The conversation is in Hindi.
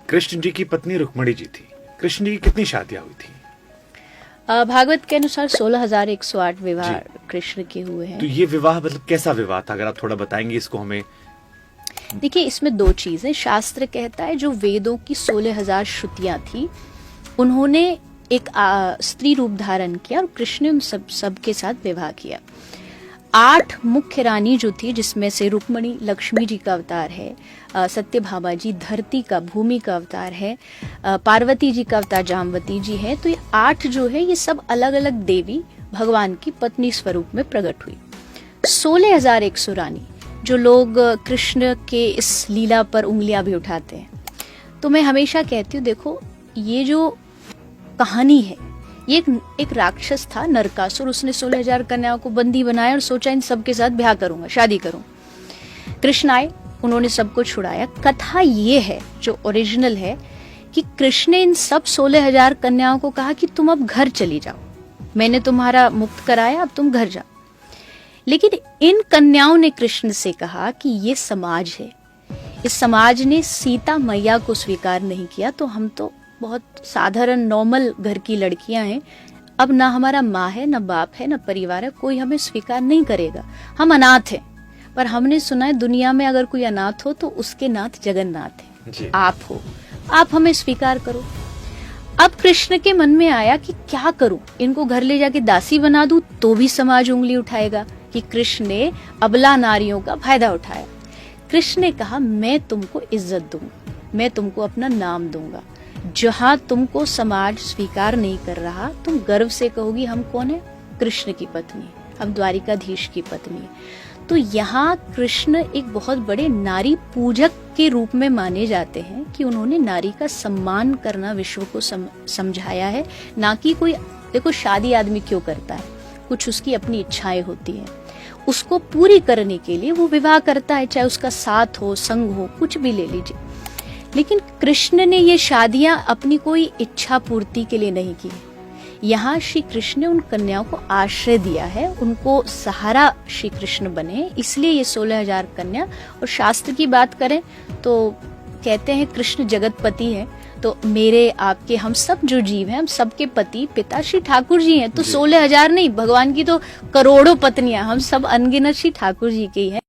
कृष्ण जी की पत्नी रुक्मणी जी थी। कृष्ण जी की कितनी शादियां हुई थी? भागवत के अनुसार 16,108 विवाह जी। कृष्ण के हुए हैं। तो ये विवाह मतलब कैसा विवाह था, अगर आप थोड़ा बताएंगे इसको हमें। देखिए, इसमें दो चीजें। शास्त्र कहता है जो वेदों की 16,000 श्रुतियां थी, उन्होंने एक स्त्री रूप धारण किया और कृष्ण ने उन सब के साथ विवाह किया। 8 मुख्य रानी जो थी, जिसमें से रुक्मणी लक्ष्मी जी का अवतार है, सत्यभामा जी धरती का भूमि का अवतार है, पार्वती जी का अवतार जामवती जी है। तो ये 8 जो है ये सब अलग अलग देवी भगवान की पत्नी स्वरूप में प्रकट हुई। 16,100 रानी, जो लोग कृष्ण के इस लीला पर उंगलियां भी उठाते हैं, तो मैं हमेशा कहती हूँ, देखो ये जो कहानी है, ये एक राक्षस था नरकासुर। उसने 16,000 कन्याओं को बंदी बनाया और सोचा इन सब के साथ ब्याह करूंगा, शादी करूं। कृष्ण आए, उन्होंने सबको छुड़ाया। कथा ये है जो ओरिजिनल है कि कृष्ण ने इन सब 16,000 कन्याओं को कहा कि तुम अब घर चली जाओ, मैंने तुम्हारा मुक्त कराया, अब तुम घर जाओ। लेकिन इन कन्याओं ने कृष्ण से कहा कि ये समाज है, इस समाज ने सीता मैया को स्वीकार नहीं किया, तो हम तो बहुत साधारण नॉर्मल घर की लड़कियां हैं, अब ना हमारा माँ है, ना बाप है, ना परिवार है, कोई हमें स्वीकार नहीं करेगा, हम अनाथ हैं। पर हमने सुना है दुनिया में अगर कोई अनाथ हो तो उसके नाथ जगन्नाथ है, आप हो, आप हमें स्वीकार करो। अब कृष्ण के मन में आया कि क्या करूं, इनको घर ले जाके दासी बना दूं तो भी समाज उंगली उठाएगा कि कृष्ण ने अबला नारियों का फायदा उठाया। कृष्ण ने कहा, मैं तुमको इज्जत दूंगा, मैं तुमको अपना नाम दूंगा, जहां तुमको समाज स्वीकार नहीं कर रहा, तुम गर्व से कहोगी हम कौन है, कृष्ण की पत्नी, हम द्वारिकाधीश की पत्नी है। तो यहाँ कृष्ण एक बहुत बड़े नारी पूजक के रूप में माने जाते हैं कि उन्होंने नारी का सम्मान करना विश्व को समझाया है, ना कि कोई, देखो शादी आदमी क्यों करता है, कुछ उसकी अपनी इच्छाएं होती हैं, उसको पूरी करने के लिए वो विवाह करता है, चाहे उसका साथ हो, संग हो, कुछ भी ले लीजिए। लेकिन कृष्ण ने ये शादियां अपनी कोई इच्छा पूर्ति के लिए नहीं की। यहाँ श्री कृष्ण ने उन कन्याओं को आश्रय दिया है, उनको सहारा श्री कृष्ण बने, इसलिए ये 16,000 कन्या। और शास्त्र की बात करें तो कहते हैं कृष्ण जगतपति है, तो मेरे आपके हम सब जो जीव हैं, हम सबके पति पिता श्री ठाकुर जी हैं। तो 16,000 नहीं, भगवान की तो करोड़ों पत्नियां, हम सब अनगिनत श्री ठाकुर जी के ही हैं।